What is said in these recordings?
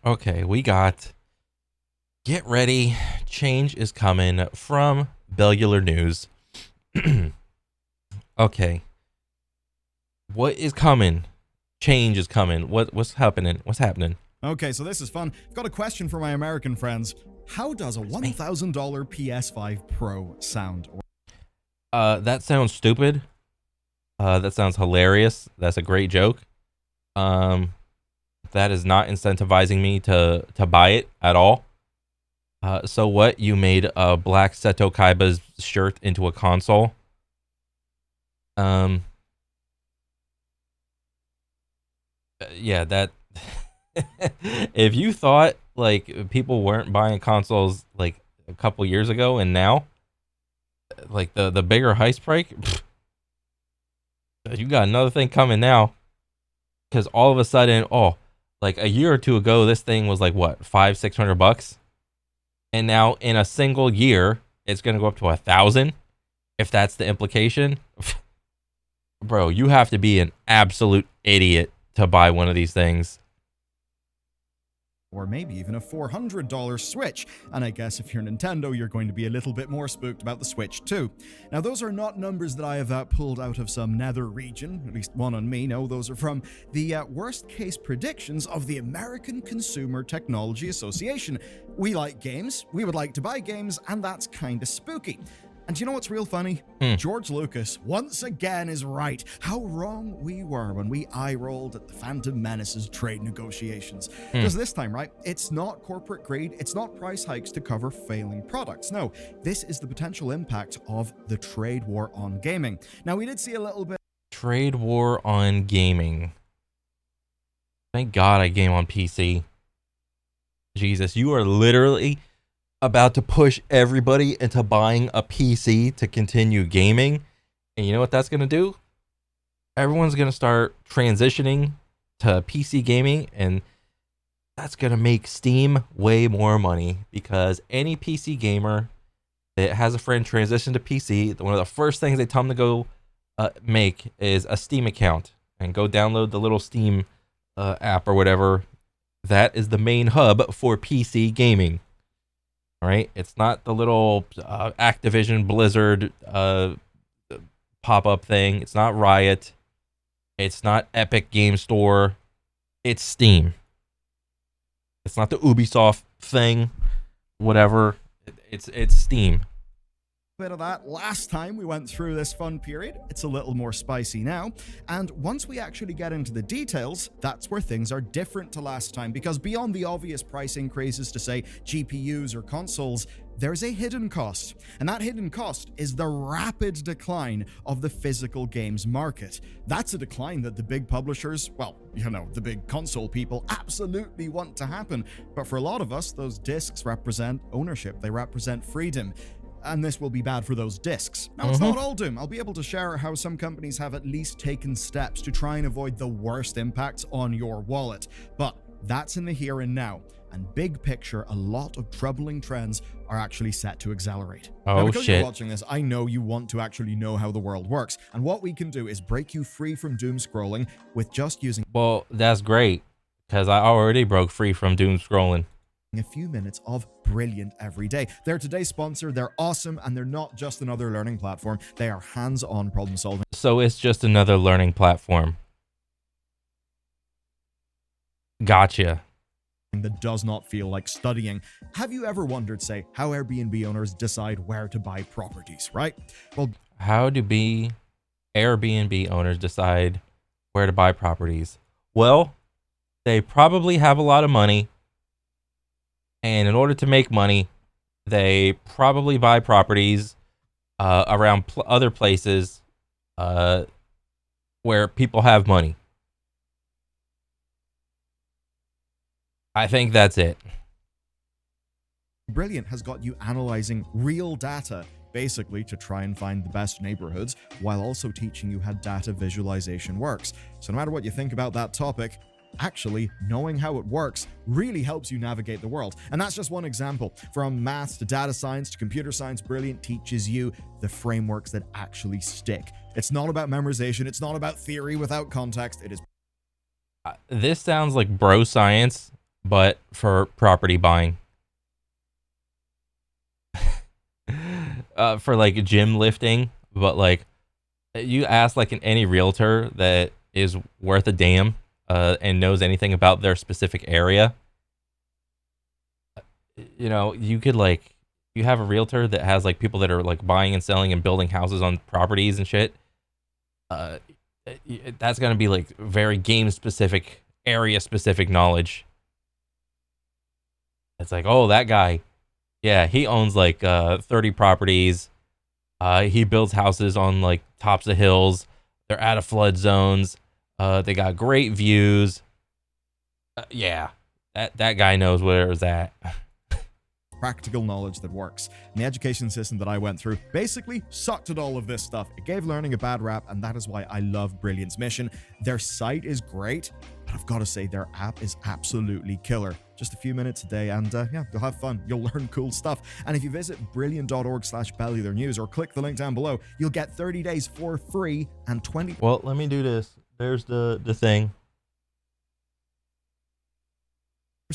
Okay, we got get ready. Change is coming from Bellular News. Okay, what is coming? Change is coming. What's happening? What's happening? Okay, so this is fun. I've got a question for my American friends. How does a It's me. $1,000 PS5 Pro sound? That sounds stupid. That sounds hilarious. That's a great joke. Um, that is not incentivizing me to buy it at all. So what? You made a black Seto Kaiba's shirt into a console? Um, yeah, that. If you thought like people weren't buying consoles like a couple years ago, and now like the bigger heist break, you got another thing coming now. Because all of a sudden, oh, like a year or two ago, this thing was like what, 500-600 bucks, and now in a single year, it's gonna go up to 1,000. If that's the implication, bro, you have to be an absolute idiot to buy one of these things. Or maybe even a $400 Switch. And I guess if you're Nintendo, you're going to be a little bit more spooked about the Switch too. Now, those are not numbers that I have pulled out of some nether region, at least one on me. No, those are from the worst case predictions of the American Consumer Technology Association. We like games, we would like to buy games, and that's kind of spooky. And you know what's real funny? Hmm. George Lucas once again is right. How wrong we were when we eye-rolled at the Phantom Menace's trade negotiations. Hmm. Because this time, right, it's not corporate greed, it's not price hikes to cover failing products. No, this is the potential impact of the trade war on gaming. Now, we did see a little bit. Trade war on gaming. Thank God I game on PC. Jesus, you are literally about to push everybody into buying a PC to continue gaming. And you know what that's going to do? Everyone's going to start transitioning to PC gaming, and that's going to make Steam way more money because any PC gamer that has a friend transition to PC, one of the first things they tell them to go make is a Steam account and go download the little Steam app or whatever. That is the main hub for PC gaming. All right, it's not the little Activision Blizzard pop-up thing. It's not Riot. It's not Epic Game Store. It's Steam. It's not the Ubisoft thing. Whatever. It's Steam. Bit of that last time we went through this fun period. It's a little more spicy now. And once we actually get into the details, that's where things are different to last time, because beyond the obvious price increases to, say, GPUs or consoles, there's a hidden cost. And that hidden cost is the rapid decline of the physical games market. That's a decline that the big publishers, well, you know, the big console people absolutely want to happen. But for a lot of us, those discs represent ownership. They represent freedom. And this will be bad for those discs. Now, it's not all doom. I'll be able to share how some companies have at least taken steps to try and avoid the worst impacts on your wallet. But that's in the here and now. And big picture, a lot of troubling trends are actually set to accelerate. Now, Oh because you're shit. watching this, I know you want to actually know how the world works. And what we can do is break you free from doom scrolling with just using Well, that's great because I already broke free from doom scrolling. a few minutes of brilliant every day. They're today's sponsor, they're awesome, and they're not just another learning platform. They are hands-on problem solving So it's just another learning platform. Gotcha. that does not feel like studying. Have you ever wondered, say, how Airbnb owners decide where to buy properties, right? Well, How do Airbnb owners decide where to buy properties? Well, they probably have a lot of money, and in order to make money, they probably buy properties around other places uh, where people have money. I think that's it. Brilliant has got you analyzing real data, basically to try and find the best neighborhoods, while also teaching you how data visualization works. So no matter what you think about that topic, actually knowing how it works really helps you navigate the world. And that's just one example. From maths to data science to computer science, Brilliant teaches you the frameworks that actually stick. It's not about memorization, it's not about theory without context, it is This sounds like bro science but for property buying. For like gym lifting, but like you ask like any realtor that is worth a damn and knows anything about their specific area, you know, you could like you have a realtor that has like people that are like buying and selling and building houses on properties and shit. Uh, that's gonna be like very game specific, area specific knowledge. It's like, oh, that guy, yeah, he owns like 30 properties. He builds houses on like tops of hills. They're out of flood zones. They got great views. Yeah, that guy knows where it's at. Practical knowledge that works. And the education system that I went through basically sucked at all of this stuff. It gave learning a bad rap, and that is why I love Brilliant's mission. Their site is great, but I've got to say their app is absolutely killer. Just a few minutes a day, and yeah, you'll have fun. You'll learn cool stuff. And if you visit brilliant.org/bellytheirnews or click the link down below, you'll get 30 days for free and 20%. Well, let me do this. There's the thing.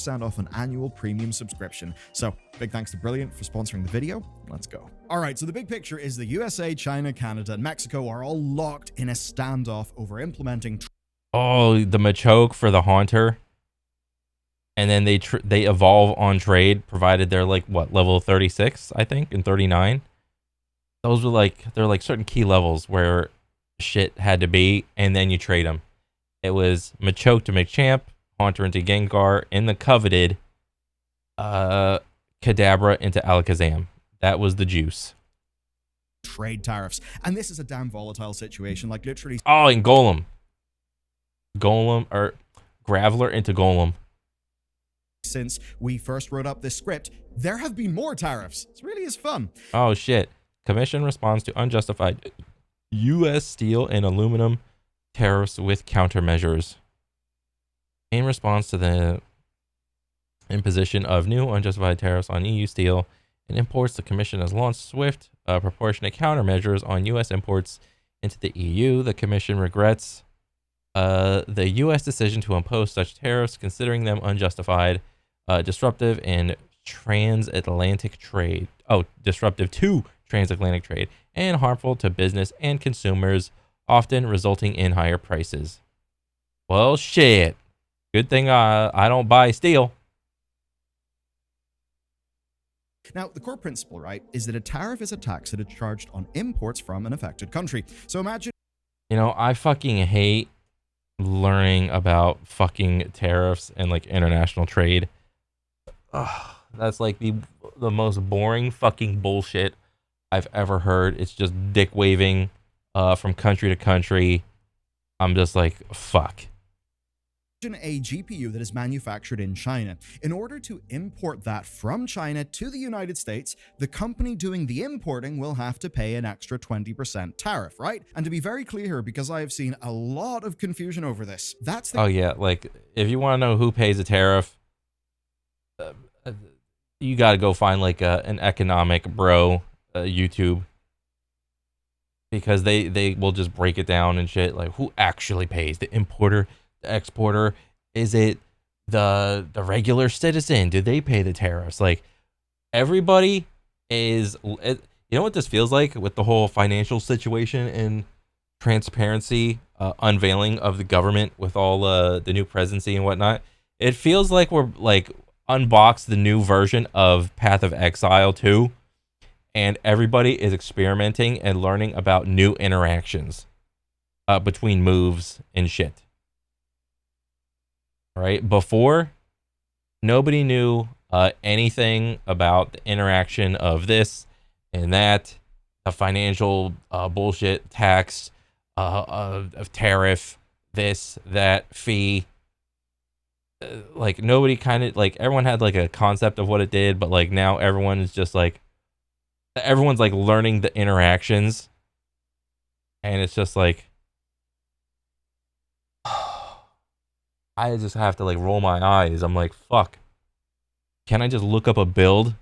Off an annual premium subscription. So big thanks to Brilliant for sponsoring the video. Let's go. All right, so the big picture is the USA, China, Canada, and Mexico are all locked in a standoff over implementing The Machoke for the Haunter, and then they evolve on trade, provided they're like what, level 36, I think, and 39. Those were like, they're like certain key levels where shit had to be, and then you trade them. It was Machoke to McChamp, Haunter into Gengar, and the coveted Kadabra into Alakazam. That was the juice. Trade tariffs. And this is a damn volatile situation, like literally. Oh, and Golem. Or Graveler into Golem. Since we first wrote up this script, there have been more tariffs. It really is fun. Oh, shit. Commission responds to unjustified U.S. steel and aluminum tariffs with countermeasures. In response to the imposition of new unjustified tariffs on EU steel and imports, the Commission has launched swift, proportionate countermeasures on U.S. imports into the EU. The Commission regrets the U.S. decision to impose such tariffs, considering them unjustified, disruptive to transatlantic trade, and harmful to business and consumers, often resulting in higher prices. Well, shit. Good thing I don't buy steel. Now, the core principle, right, is that a tariff is a tax that is charged on imports from an affected country. So imagine... You know, I fucking hate learning about fucking tariffs and like international trade. Ugh, that's like the most boring fucking bullshit I've ever heard. It's just dick waving from country to country. I'm just like, fuck. A GPU that is manufactured in China. In order to import that from China to the United States, the company doing the importing will have to pay an extra 20% tariff, right? And to be very clear here, because I have seen a lot of confusion over this, that's the... Oh yeah, like if you want to know who pays a tariff, you got to go find like an economic bro YouTube, because they will just break it down and shit. Like, who actually pays? The importer, the exporter? Is it the regular citizen? Do they pay the tariffs? Like, everybody is... You know what this feels like with the whole financial situation and transparency unveiling of the government with all the new presidency and whatnot? It feels like we're like unboxed the new version of Path of Exile 2, and everybody is experimenting and learning about new interactions between moves and shit. Right? Before, nobody knew anything about the interaction of this and that, the financial bullshit, tax, of tariff, this, that, fee. Like, nobody kind of, like, everyone had like a concept of what it did, but like now everyone is just like, everyone's like learning the interactions, and it's just like, I just have to like roll my eyes. I'm like, fuck. Can I just look up a build?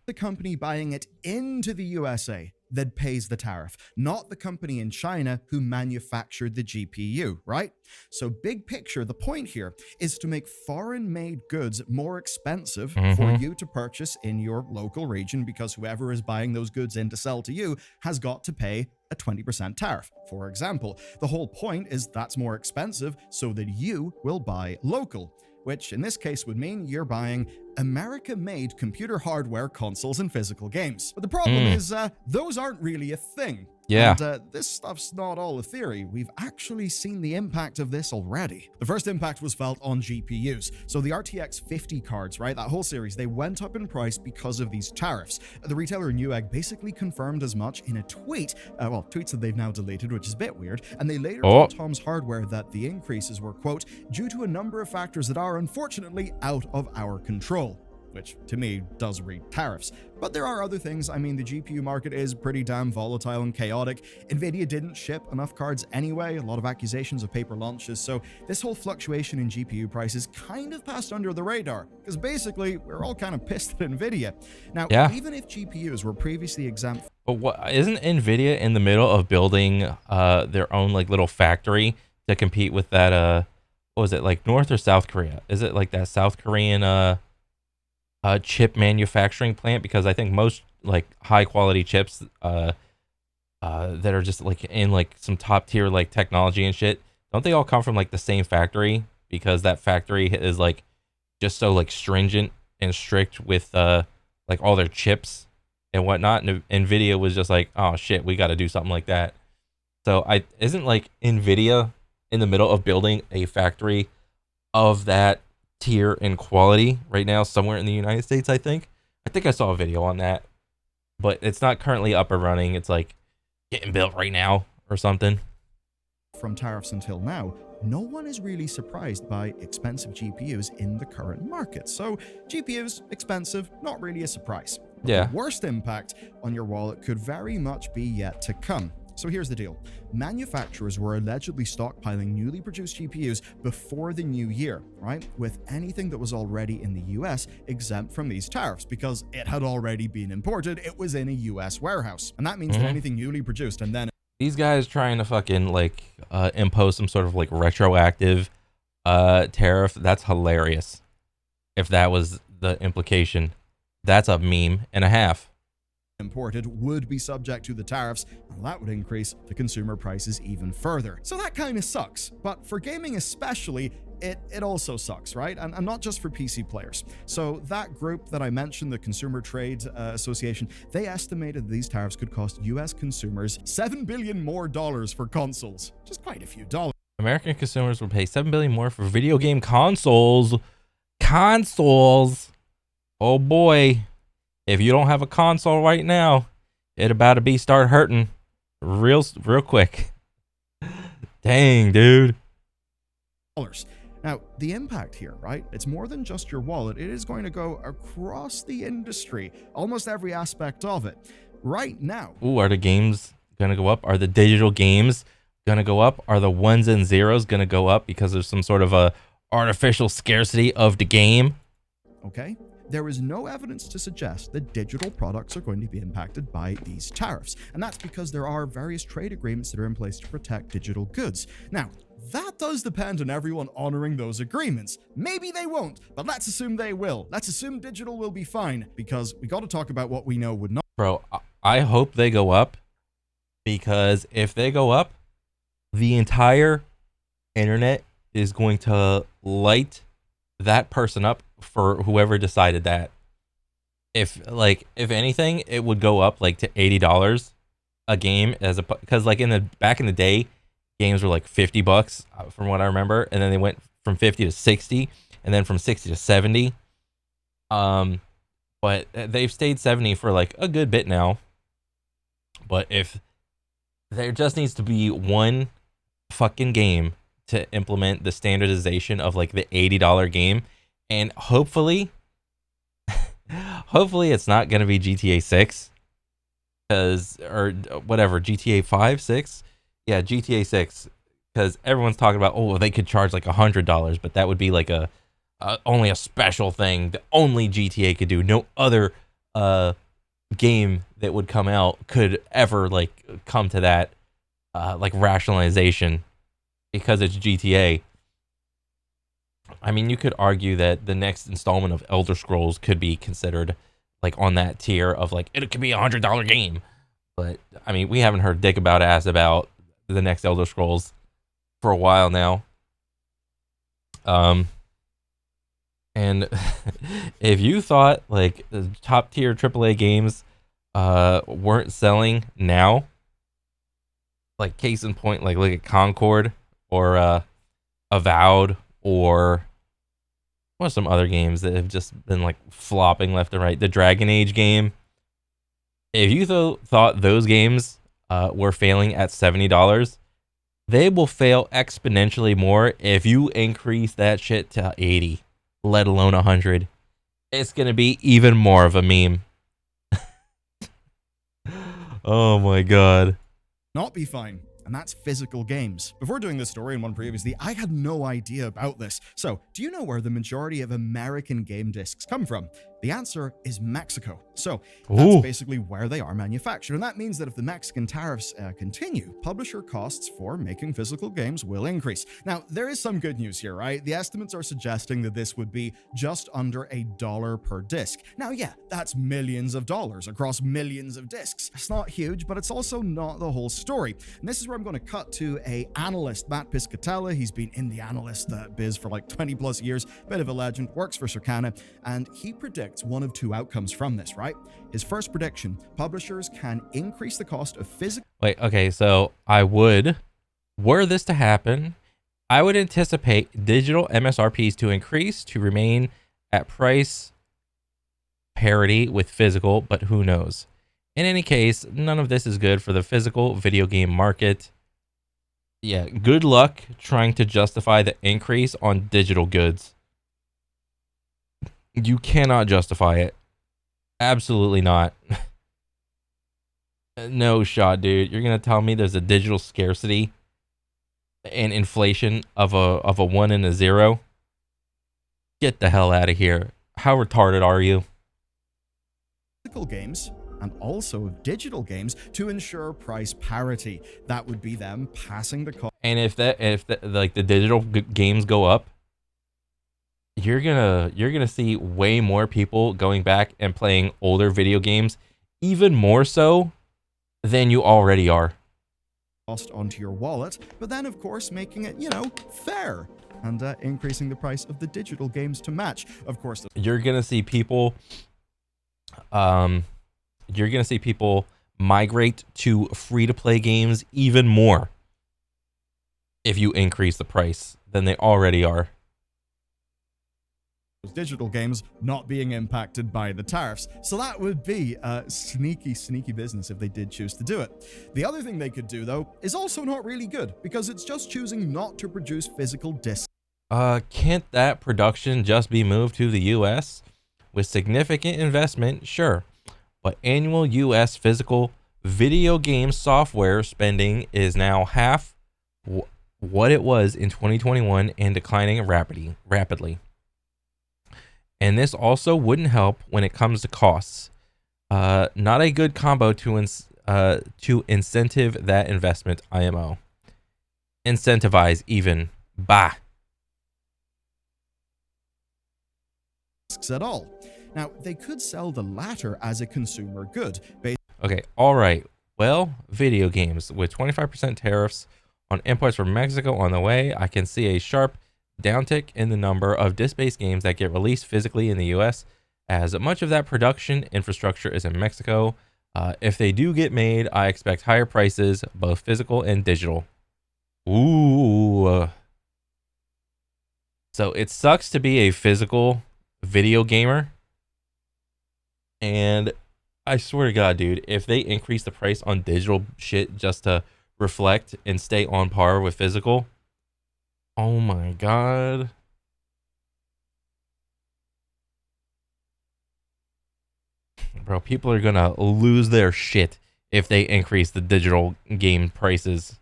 The company buying it into the USA. that pays the tariff, not the company in China who manufactured the GPU, right? So, big picture, the point here is to make foreign made goods more expensive for Mm-hmm. you to purchase in your local region because whoever is buying those goods in to sell to you has got to pay a 20% tariff. For example, the whole point is that's more expensive so that you will buy local, which in this case would mean you're buying America-made computer hardware, consoles, and physical games. But the problem is those aren't really a thing. Yeah. And this stuff's not all a theory. We've actually seen the impact of this already. The first impact was felt on GPUs. So the RTX 50 cards, right, that whole series, they went up in price because of these tariffs. The retailer Newegg basically confirmed as much in a tweet. Tweets that they've now deleted, which is a bit weird. And they later told Tom's Hardware that the increases were, quote, due to a number of factors that are unfortunately out of our control, which to me does read tariffs. But there are other things. I mean, the GPU market is pretty damn volatile and chaotic. Nvidia didn't ship enough cards anyway, a lot of accusations of paper launches, so this whole fluctuation in GPU prices kind of passed under the radar, because basically, we're all kind of pissed at Nvidia. Now, even if GPUs were previously exempt... But what, isn't Nvidia in the middle of building their own like little factory to compete with that, what was it, like North or South Korea? Is it like that South Korean chip manufacturing plant? Because I think most like high quality chips that are just like in like some top tier like technology and shit, don't they all come from like the same factory? Because that factory is like just so like stringent and strict with like all their chips and whatnot. And Nvidia was just like, oh shit, we got to do something like that. So isn't like Nvidia in the middle of building a factory of that tier and quality right now somewhere in the United States? I think I saw a video on that, but it's not currently up and running. It's like getting built right now or something. From tariffs until now, no one is really surprised by expensive GPUs in the current market. So GPUs, expensive, not really a surprise. Yeah. The worst impact on your wallet could very much be yet to come. So here's the deal. Manufacturers were allegedly stockpiling newly produced GPUs before the new year, right? With anything that was already in the US exempt from these tariffs because it had already been imported. It was in a US warehouse. And that means that anything newly produced and then... These guys trying to fucking like impose some sort of like retroactive tariff. That's hilarious. If that was the implication, that's a meme and a half. Imported would be subject to the tariffs, and that would increase the consumer prices even further. So that kind of sucks. But for gaming especially, it also sucks, right? And not just for PC players. So that group that I mentioned, the Consumer Trade Association, they estimated these tariffs could cost US consumers $7 billion more for consoles. Just quite a few dollars. American consumers will pay $7 billion more for video game consoles. Consoles. Oh boy. If you don't have a console right now, it about to be start hurting real quick. Dang, dude. Now, the impact here, right? It's more than just your wallet. It is going to go across the industry, almost every aspect of it. Right now. Ooh, are the games going to go up? Are the digital games going to go up? Are the ones and zeros going to go up because there's some sort of a artificial scarcity of the game? Okay. There is no evidence to suggest that digital products are going to be impacted by these tariffs. And that's because there are various trade agreements that are in place to protect digital goods. Now, that does depend on everyone honoring those agreements. Maybe they won't, but let's assume they will. Let's assume digital will be fine, because we got to talk about what we know would not. Bro, I hope they go up, because if they go up, the entire internet is going to light that person up for whoever decided that. If anything, it would go up like to $80 a game because like back in the day, games were like $50 from what I remember, and then they went from 50 to 60, and then from 60 to 70. But they've stayed 70 for like a good bit now. But if there just needs to be one fucking game to implement the standardization of like the $80 game, and hopefully it's not going to be GTA 6 or whatever, GTA 5, 6. Yeah, GTA 6, because everyone's talking about, oh, they could charge like $100, but that would be like only a special thing that only GTA could do. No other game that would come out could ever like come to that like rationalization because it's GTA. I mean, you could argue that the next installment of Elder Scrolls could be considered like on that tier of like it could be $100 game. But I mean, we haven't heard dick about ass about the next Elder Scrolls for a while now. And if you thought like the top tier AAA games weren't selling now, like case in point, like look at Concord or Avowed or what are some other games that have just been like flopping left and right. The Dragon Age game. If you thought those games were failing at $70, they will fail exponentially more if you increase that shit to 80, let alone 100. It's gonna be even more of a meme. Oh my god. Not be fine, and that's physical games. Before doing this story and one previously, I had no idea about this. So, do you know where the majority of American game discs come from? The answer is Mexico. So, that's Ooh. basically where they are manufactured. And that means that if the Mexican tariffs continue, publisher costs for making physical games will increase. Now, there is some good news here, right? The estimates are suggesting that this would be just under $1 per disc. Now, yeah, that's millions of dollars across millions of discs. It's not huge, but it's also not the whole story. And this is where I'm going to cut to a analyst, Matt Piscatella. He's been in the analyst biz for like 20 plus years, bit of a legend, works for Circana, and he predicts one of two outcomes from this, right? His first prediction, publishers can increase the cost of physical... Wait, okay, so were this to happen, I would anticipate digital MSRPs to increase to remain at price parity with physical, but who knows? In any case, none of this is good for the physical video game market. Yeah, good luck trying to justify the increase on digital goods. You cannot justify it. Absolutely not. No shot, dude. You're gonna tell me there's a digital scarcity and inflation of a 1 and a 0? Get the hell out of here. How retarded are you? Physical games and also of digital games to ensure price parity. That would be them passing the cost. And if like the digital games go up, you're gonna see way more people going back and playing older video games, even more so than you already are. Cost onto your wallet, but then of course making it, fair and increasing the price of the digital games to match. Of course, You're gonna see people, migrate to free-to-play games even more if you increase the price than they already are. digital games not being impacted by the tariffs. So that would be sneaky business if they did choose to do it. The other thing they could do, though, is also not really good because it's just choosing not to produce physical discs. Can't that production just be moved to the US? With significant investment, sure. But annual US physical video game software spending is now half what it was in 2021 and declining rapidly. And this also wouldn't help when it comes to costs. Not a good combo to incentive that investment, IMO. Incentivize even. Bah. At all. Now, they could sell the latter as a consumer good. Okay, all right. Well, video games with 25% tariffs on imports from Mexico on the way, I can see a sharp downtick in the number of disc-based games that get released physically in the US, as much of that production infrastructure is in Mexico. If they do get made, I expect higher prices, both physical and digital. Ooh. So it sucks to be a physical video gamer. And I swear to God, dude, if they increase the price on digital shit just to reflect and stay on par with physical, oh my God. Bro, people are gonna lose their shit if they increase the digital game prices.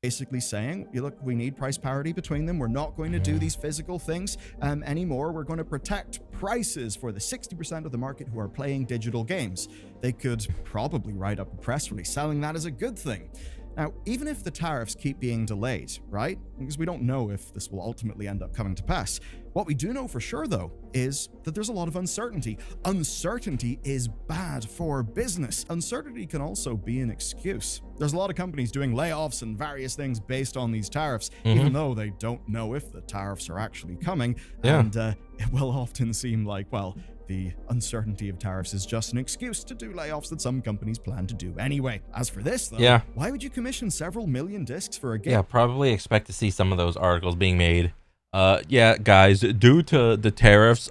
basically saying, look, we need price parity between them. We're not going to do these physical things anymore. We're going to protect prices for the 60% of the market who are playing digital games. They could probably write up a press release selling that as a good thing. Now, even if the tariffs keep being delayed, right? Because we don't know if this will ultimately end up coming to pass. What we do know for sure, though, is that there's a lot of uncertainty. Uncertainty is bad for business. Uncertainty can also be an excuse. There's a lot of companies doing layoffs and various things based on these tariffs, even though they don't know if the tariffs are actually coming. Yeah. And it will often seem like, well, the uncertainty of tariffs is just an excuse to do layoffs that some companies plan to do anyway. As for this, though, why would you commission several million discs for a game? Yeah, probably expect to see some of those articles being made. Yeah, guys, due to the tariffs,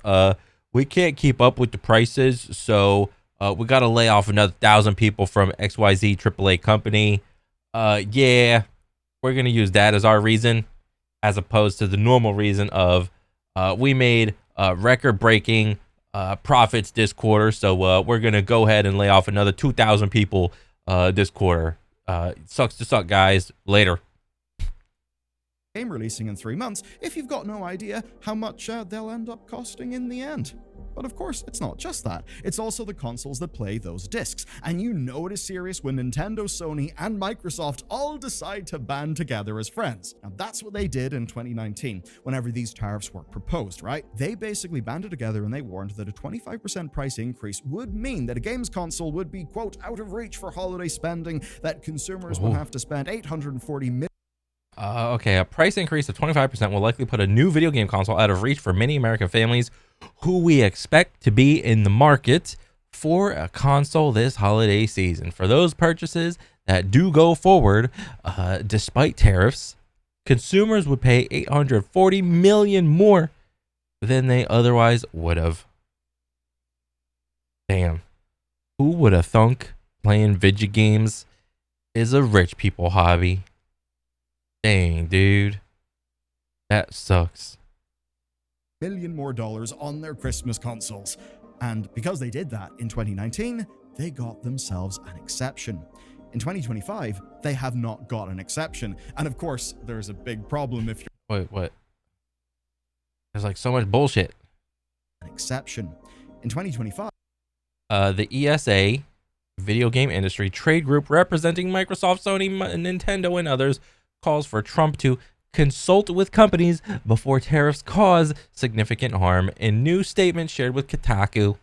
we can't keep up with the prices, so we got to lay off another 1,000 people from XYZ AAA company. Yeah, we're going to use that as our reason, as opposed to the normal reason of we made record-breaking profits this quarter, so we're going to go ahead and lay off another 2,000 people this quarter. Sucks to suck, guys. Later. Game releasing in 3 months if you've got no idea how much they'll end up costing in the end. But of course, it's not just that. It's also the consoles that play those discs. And you know it is serious when Nintendo, Sony, and Microsoft all decide to band together as friends. Now, that's what they did in 2019, whenever these tariffs were proposed, right? They basically banded together and they warned that a 25% price increase would mean that a games console would be, quote, out of reach for holiday spending, that consumers would have to spend $840 million. Okay, a price increase of 25% will likely put a new video game console out of reach for many American families who we expect to be in the market for a console this holiday season. For those purchases that do go forward, despite tariffs, consumers would pay $840 million more than they otherwise would have. Damn. Who would have thunk playing video games is a rich people hobby? Dang, dude. That sucks. $1 million more on their Christmas consoles. And because they did that in 2019, they got themselves an exception. In 2025, they have not got an exception. And of course, there's a big problem if you're... Wait, what? There's like so much bullshit. An exception. In 2025... The ESA, Video Game Industry Trade Group representing Microsoft, Sony, Nintendo, and others, calls for Trump to consult with companies before tariffs cause significant harm. In new statement shared with Kotaku,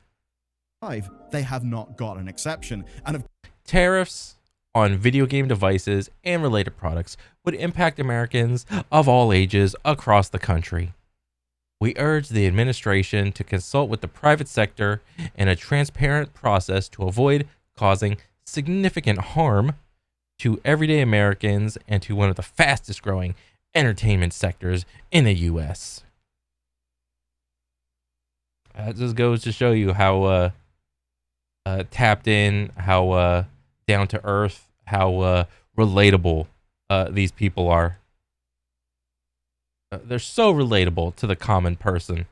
they have not got an exception. And tariffs on video game devices and related products would impact Americans of all ages across the country. We urge the administration to consult with the private sector in a transparent process to avoid causing significant harm to everyday Americans and to one of the fastest growing entertainment sectors in the U.S. That just goes to show you how tapped in, how down to earth, how relatable these people are. They're so relatable to the common person.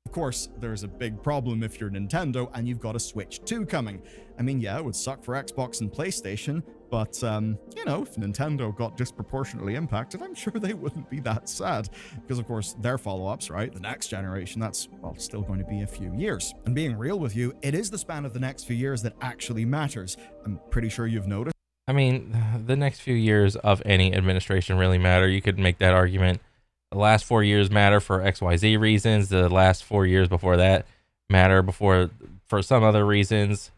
Of course, there's a big problem if you're Nintendo and you've got a Switch 2 coming. I mean, yeah, it would suck for Xbox and PlayStation, but, you know, if Nintendo got disproportionately impacted, I'm sure they wouldn't be that sad. Because, of course, their follow-ups, right, the next generation, that's, well, still going to be a few years. And being real with you, it is the span of the next few years that actually matters. I'm pretty sure you've noticed. I mean, the next few years of any administration really matter. You could make that argument. The last 4 years matter for XYZ reasons. The last 4 years before that matter for some other reasons.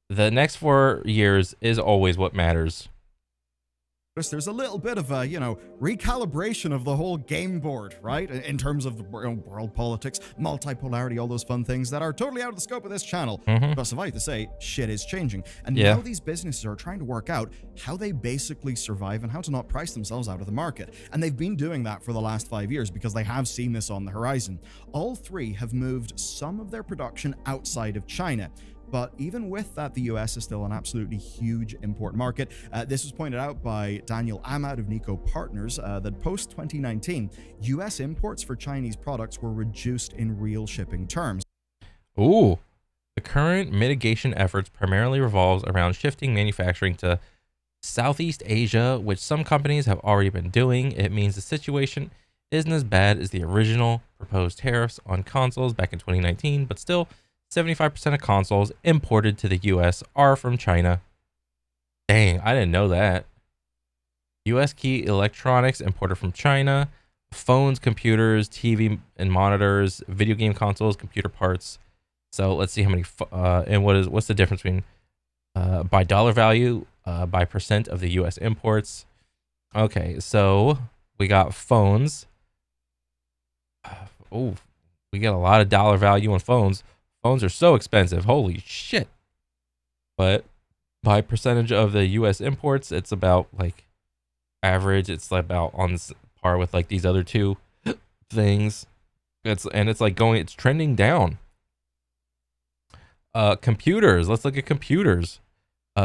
The next 4 years is always what matters. There's a little bit of a, you know, recalibration of the whole game board, right? In terms of the world politics, multipolarity, all those fun things that are totally out of the scope of this channel. But suffice to say, shit is changing. And now these businesses are trying to work out how they basically survive and how to not price themselves out of the market. And they've been doing that for the last 5 years because they have seen this on the horizon. All three have moved some of their production outside of China. But even with that, the US is still an absolutely huge import market. This was pointed out by Daniel Ahmad of Nico Partners that post-2019, US imports for Chinese products were reduced in real shipping terms. Ooh, The current mitigation efforts primarily revolves around shifting manufacturing to Southeast Asia, which some companies have already been doing. It means the situation isn't as bad as the original proposed tariffs on consoles back in 2019, but still 75% of consoles imported to the US are from China. Dang, I didn't know that. US key electronics imported from China, phones, computers, TV and monitors, video game consoles, computer parts. So let's see how many and what's the difference between by dollar value, by percent of the US imports. Okay, so we got phones. Oh, we get a lot of dollar value on phones. Phones are so expensive. Holy shit. But by percentage of the US imports, it's about like average. It's like about on par with like these other two things. It's like it's trending down. Computers. Let's look at computers.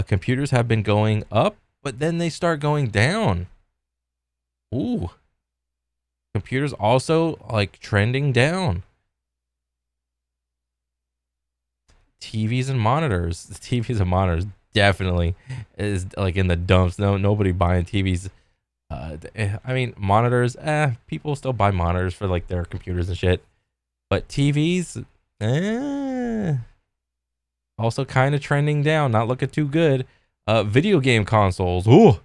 Computers have been going up, but then they start going down. Ooh. Computers also like trending down. TVs and monitors. The TVs and monitors definitely is like in the dumps. Nobody buying TVs. I mean, monitors. People still buy monitors for like their computers and shit. But TVs, also kind of trending down. Not looking too good. Video game consoles. Ooh.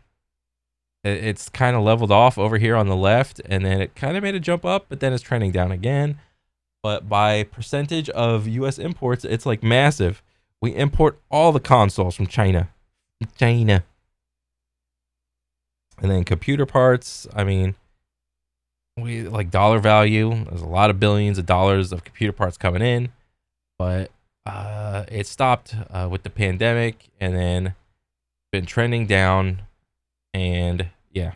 It's kind of leveled off over here on the left, and then it kind of made a jump up, but then it's trending down again. But by percentage of US imports, it's like massive. We import all the consoles from China. And then computer parts, I mean, we like dollar value. There's a lot of billions of dollars of computer parts coming in, but it stopped with the pandemic, and then been trending down. And yeah.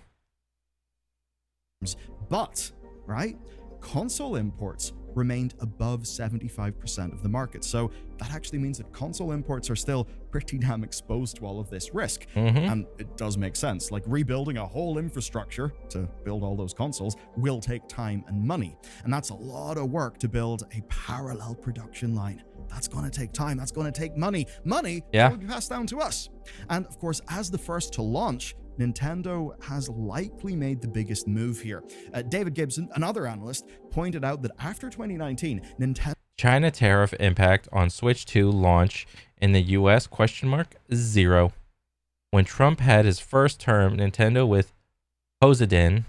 But, right, console imports remained above 75% of the market. So that actually means that console imports are still pretty damn exposed to all of this risk. And it does make sense. Like rebuilding a whole infrastructure to build all those consoles will take time and money. And that's a lot of work to build a parallel production line. That's going to take time. That's going to take money. Money will be passed down to us. And of course, as the first to launch, Nintendo has likely made the biggest move here. David Gibson, another analyst, pointed out that after 2019, Nintendo China tariff impact on Switch 2 launch in the US ? 0. When Trump had his first term, Nintendo with Hosiden,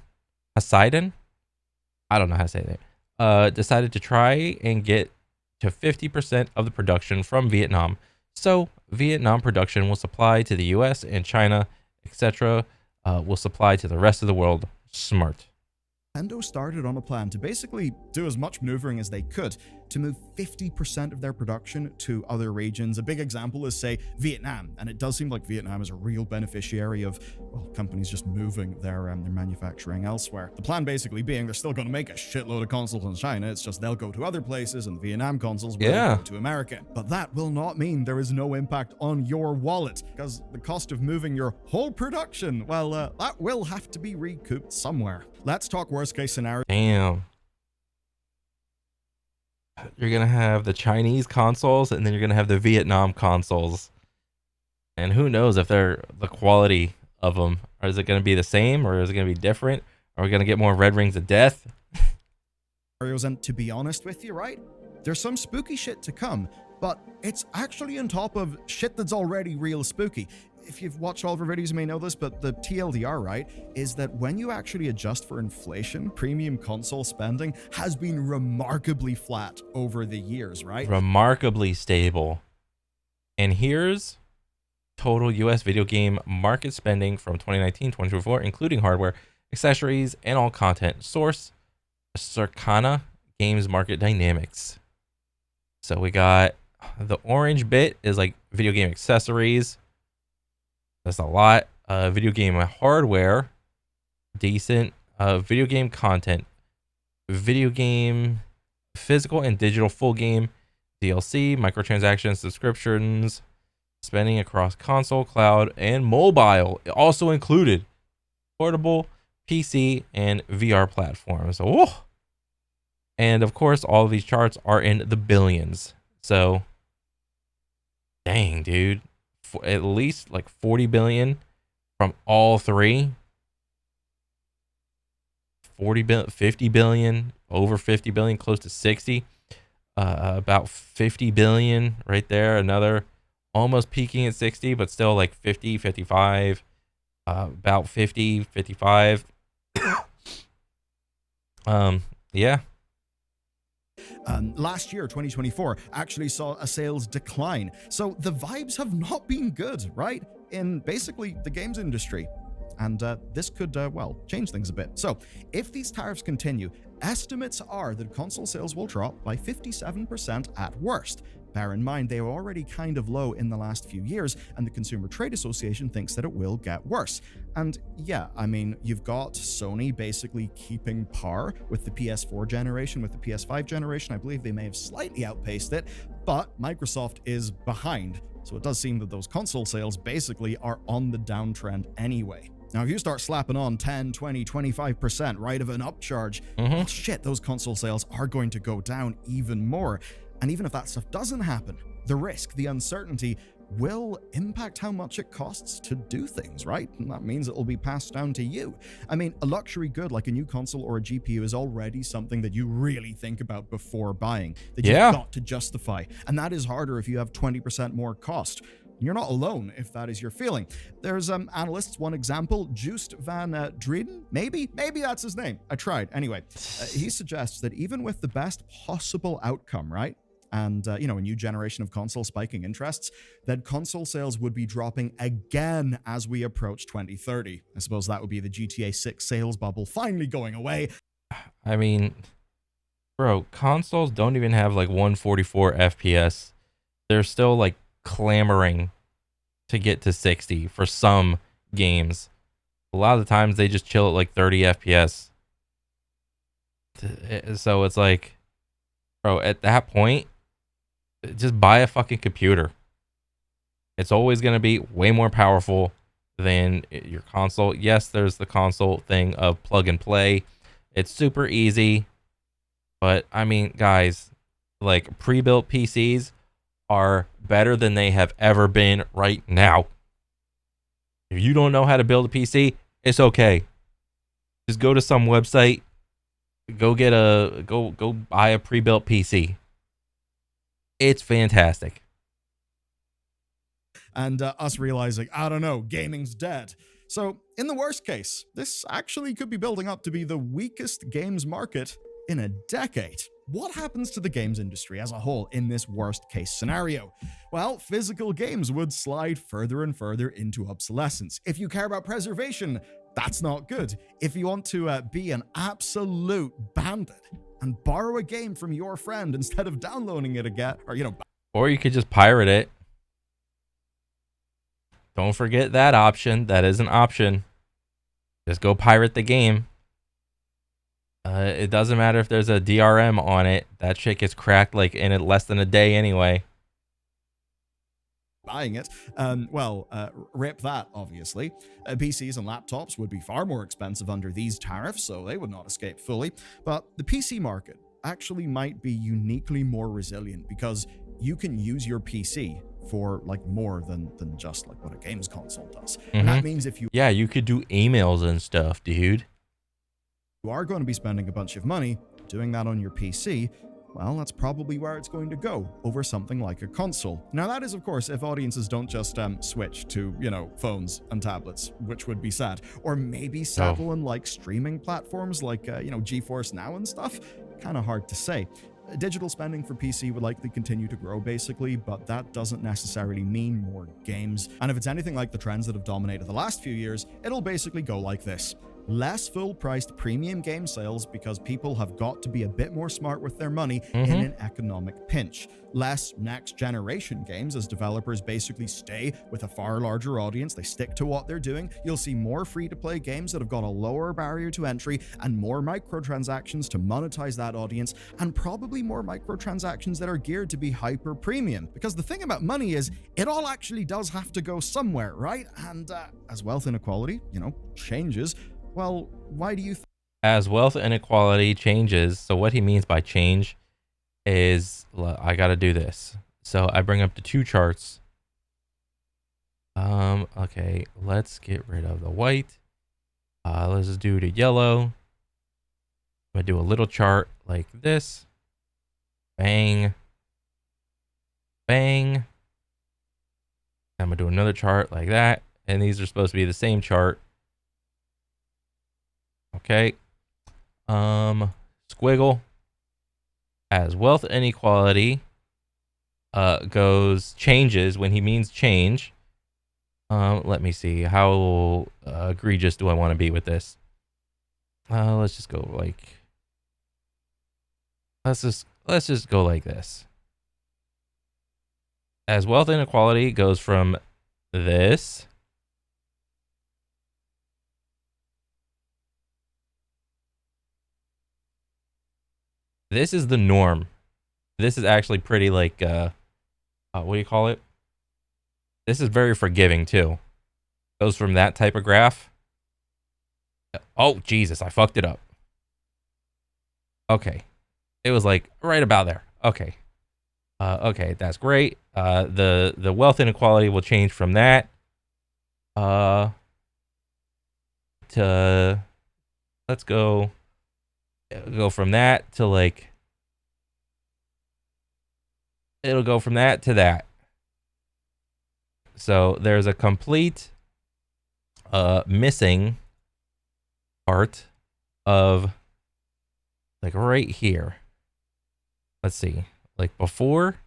I don't know how to say that, decided to try and get to 50% of the production from Vietnam. So Vietnam production will supply to the US, and China, etc., will supply to the rest of the world. Smart. Nintendo started on a plan to basically do as much maneuvering as they could to move 50% of their production to other regions. A big example is, say, Vietnam, and it does seem like Vietnam is a real beneficiary of, well, companies just moving their manufacturing elsewhere. The plan basically being they're still going to make a shitload of consoles in China, it's just they'll go to other places and the Vietnam consoles will go to America. But that will not mean there is no impact on your wallet, because the cost of moving your whole production, well, that will have to be recouped somewhere. Let's talk worst case scenario. Damn. You're going to have the Chinese consoles, and then you're going to have the Vietnam consoles. And who knows if they're the quality of them. Or is it going to be the same, or is it going to be different? Are we going to get more Red Rings of Death? And to be honest with you, right? There's some spooky shit to come, but it's actually on top of shit that's already real spooky. If you've watched all of our videos, you may know this, but the TLDR, right, is that when you actually adjust for inflation, premium console spending has been remarkably flat over the years, right? Remarkably stable. And here's total US video game market spending from 2019-2024, including hardware, accessories, and all content. Source, Circana Games Market Dynamics. So we got the orange bit is like video game accessories. That's a lot. Video game hardware, decent. Video game content, video game, physical and digital full game, DLC, microtransactions, subscriptions, spending across console, cloud, and mobile, also included portable, PC, and VR platforms. Oh, and of course, all of these charts are in the billions. So Dang, dude. At least like 40 billion from all three. 40 billion, 50 billion, over 50 billion, close to 60. About 50 billion right there. Another almost peaking at 60, but still like 50, 55. About 50, 55. Yeah. Last year, 2024, actually saw a sales decline. So the vibes have not been good, right? In basically the games industry. And this could, well, change things a bit. So, if these tariffs continue, estimates are that console sales will drop by 57% at worst. Bear in mind, they were already kind of low in the last few years, and the Consumer Trade Association thinks that it will get worse. And yeah, I mean, you've got Sony basically keeping par with the PS4 generation, with the PS5 generation. I believe they may have slightly outpaced it, but Microsoft is behind. So it does seem that those console sales basically are on the downtrend anyway. Now, if you start slapping on 10, 20, 25%, right, of an upcharge, well, shit, those console sales are going to go down even more. And even if that stuff doesn't happen, the risk, the uncertainty will impact how much it costs to do things, right? And that means it will be passed down to you. I mean, a luxury good like a new console or a GPU is already something that you really think about before buying, that you've got to justify. And that is harder if you have 20% more cost. You're not alone if that is your feeling. There's analysts, one example, Joost van Drieden, maybe that's his name. I tried. Anyway, he suggests that even with the best possible outcome, right? And, a new generation of console spiking interests, that console sales would be dropping again as we approach 2030. I suppose that would be the GTA 6 sales bubble finally going away. I mean, bro, consoles don't even have like 144 FPS. They're still like clamoring to get to 60 for some games. A lot of the times they just chill at like 30 FPS. So it's like, bro, at that point, just buy a fucking computer. It's always going to be way more powerful than your console. Yes, there's the console thing of plug and play. It's super easy. But I mean, guys, like pre-built PCs are better than they have ever been right now. If you don't know how to build a PC, it's okay. Just go to some website, go buy a pre-built PC. It's fantastic. And us realizing, I don't know, gaming's dead. So, in the worst case, this actually could be building up to be the weakest games market in a decade. What happens to the games industry as a whole in this worst case scenario? Well, physical games would slide further and further into obsolescence. If you care about preservation, that's not good. If you want to be an absolute bandit and borrow a game from your friend instead of downloading it again, or you could just pirate it. Don't forget that option. That is an option. Just go pirate the game. It doesn't matter if there's a DRM on it. That shit gets cracked like in less than a day anyway. Buying it, rip that, obviously. PCs and laptops would be far more expensive under these tariffs, so they would not escape fully. But the PC market actually might be uniquely more resilient because you can use your PC for like more than just like what a games console does. And that means if you you could do emails and stuff, dude. You are going to be spending a bunch of money doing that on your PC, well, that's probably where it's going to go over something like a console. Now, that is, of course, if audiences don't just switch to, phones and tablets, which would be sad, or maybe settle on like streaming platforms like, GeForce Now and stuff. Kind of hard to say. Digital spending for PC would likely continue to grow, basically, but that doesn't necessarily mean more games. And if it's anything like the trends that have dominated the last few years, it'll basically go like this. Less full-priced premium game sales because people have got to be a bit more smart with their money in an economic pinch. Less next-generation games as developers basically stay with a far larger audience. They stick to what they're doing. You'll see more free-to-play games that have got a lower barrier to entry and more microtransactions to monetize that audience, and probably more microtransactions that are geared to be hyper-premium. Because the thing about money is, it all actually does have to go somewhere, right? And as wealth inequality, changes, well, why do you as wealth inequality changes, so what he means by change is, I got to do this. So I bring up the two charts Okay, let's get rid of the white. Let's just do the yellow. I'm gonna do a little chart like this. Bang. Bang. I'm gonna do another chart like that. And these are supposed to be the same chart. Okay. Squiggle. As wealth inequality changes when he means change. Let me see. How egregious do I want to be with this? Let's just go like. Let's just go like this. As wealth inequality goes from this is the norm. This is actually pretty like what do you call it? This is very forgiving too. Goes from that type of graph. Oh Jesus, I fucked it up. Okay. It was like right about there. Okay. Okay, that's great. The wealth inequality will change from that to let's go from that to like it'll go from that to that. So there's a complete missing part of like right here. Let's see. Like before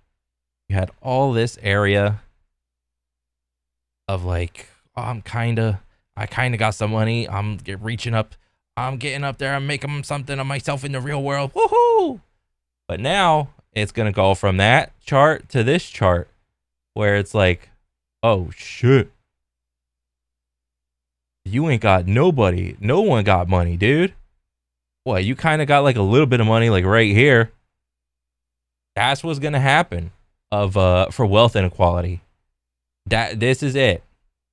you had all this area of like, oh, I kind of got some money. I'm reaching up. I'm getting up there. I'm making something of myself in the real world. Woohoo! But now it's going to go from that chart to this chart where it's like, oh shit. You ain't got nobody. No one got money, dude. What, you kind of got like a little bit of money like right here. That's what's going to happen for wealth inequality. This is it.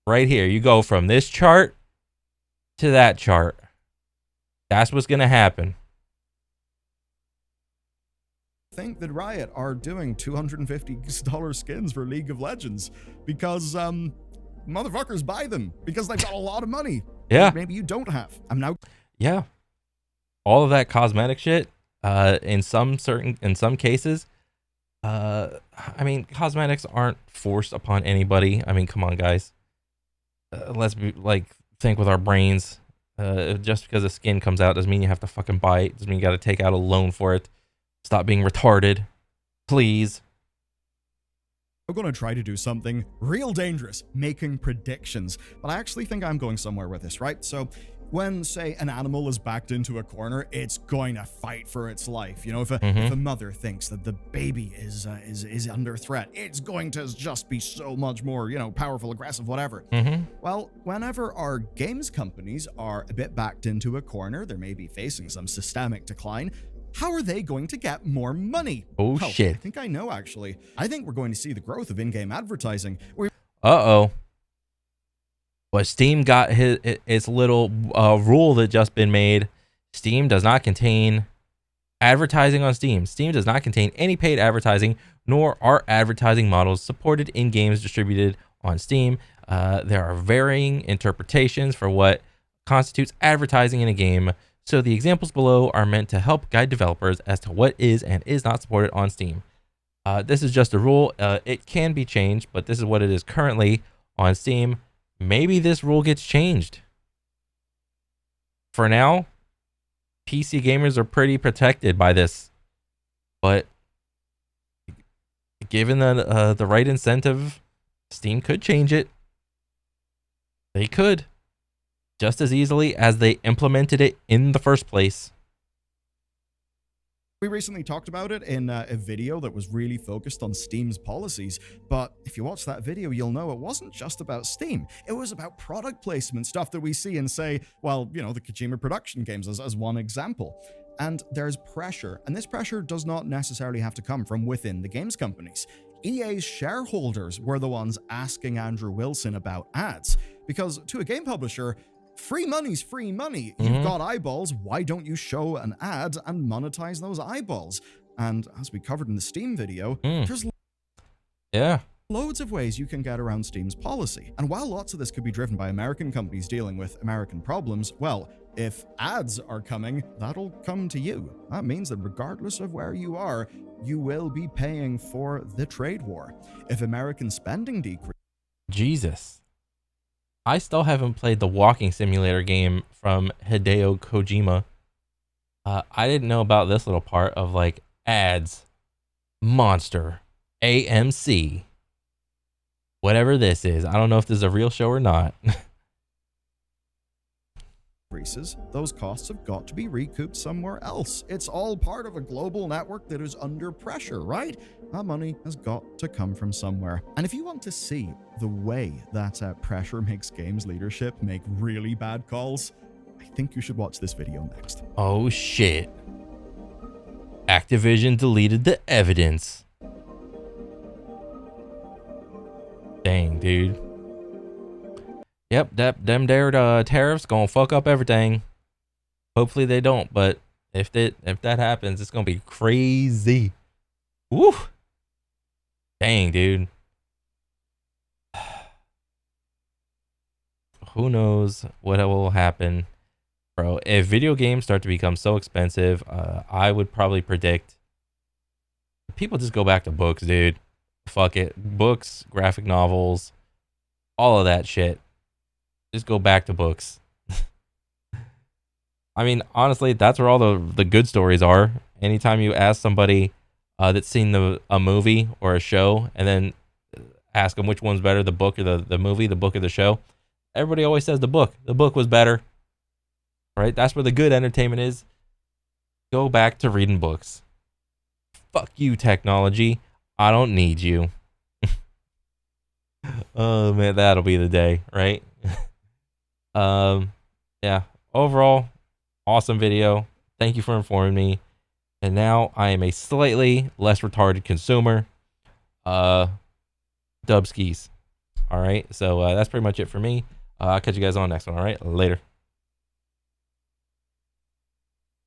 Right here. You go from this chart to that chart. That's what's going to happen. I think that Riot are doing $250 skins for League of Legends because motherfuckers buy them because they've got a lot of money. Yeah. Maybe you don't have. I'm now. Yeah. All of that cosmetic shit, in some cases, I mean, cosmetics aren't forced upon anybody. I mean, come on, guys. Let's be like, think with our brains. Just because a skin comes out doesn't mean you have to fucking buy it. Doesn't mean you got to take out a loan for it. Stop being retarded, please. I'm going to try to do something real dangerous, making predictions. But I actually think I'm going somewhere with this, right? So when, say, an animal is backed into a corner, it's going to fight for its life. You know, if a mother thinks that the baby is under threat, it's going to just be so much more, you know, powerful, aggressive, whatever. Well, whenever our games companies are a bit backed into a corner, they may be facing some systemic decline. How are they going to get more money? Oh, shit. I think I know, actually. I think we're going to see the growth of in-game advertising. Uh-oh. Well, Steam got its little rule that just been made. Steam does not contain advertising on Steam. Steam does not contain any paid advertising, nor are advertising models supported in games distributed on Steam. There are varying interpretations for what constitutes advertising in a game, so the examples below are meant to help guide developers as to what is and is not supported on Steam. This is just a rule. It can be changed, but this is what it is currently on Steam. Maybe this rule gets changed. For now, PC gamers are pretty protected by this, but given the right incentive, Steam could change it. They could, just as easily as they implemented it in the first place. We recently talked about it in a video that was really focused on Steam's policies, but if you watch that video, you'll know it wasn't just about Steam. It was about product placement, stuff that we see in, say, well, you know, the Kojima production games as one example. And there's pressure, and this pressure does not necessarily have to come from within the games companies. EA's shareholders were the ones asking Andrew Wilson about ads, because to a game publisher, free money's free money. You've got eyeballs. Why don't you show an ad and monetize those eyeballs? And as we covered in the Steam video, there's loads of ways you can get around Steam's policy. And while lots of this could be driven by American companies dealing with American problems, well, if ads are coming, that'll come to you. That means that regardless of where you are, you will be paying for the trade war. If American spending decreases, Jesus. I still haven't played the walking simulator game from Hideo Kojima. I didn't know about this little part of like ads, Monster, AMC, whatever this is. I don't know if this is a real show or not. those costs have got to be recouped somewhere else. It's all part of a global network that is under pressure, right? That money has got to come from somewhere. And if you want to see the way that pressure makes games leadership make really bad calls, I think you should watch this video next. Oh shit. Activision deleted the evidence. Dang, dude. Yep, them there tariffs gonna fuck up everything. Hopefully they don't, but if that happens, it's gonna be crazy. Woo! Dang, dude. Who knows what will happen, bro? If video games start to become so expensive, I would probably predict people just go back to books, dude. Fuck it, books, graphic novels, all of that shit. Just go back to books. I mean, honestly, that's where all the good stories are. Anytime you ask somebody that's seen a movie or a show, and then ask them which one's better, the book or the movie, the book or the show, everybody always says the book. The book was better, right? That's where the good entertainment is. Go back to reading books. Fuck you, technology. I don't need you. Oh man, that'll be the day, right? Yeah, overall awesome video. Thank you for informing me, and now I am a slightly less retarded consumer. Dubskis. All right, so that's pretty much it for me. I'll catch you guys on the next one. All right, later.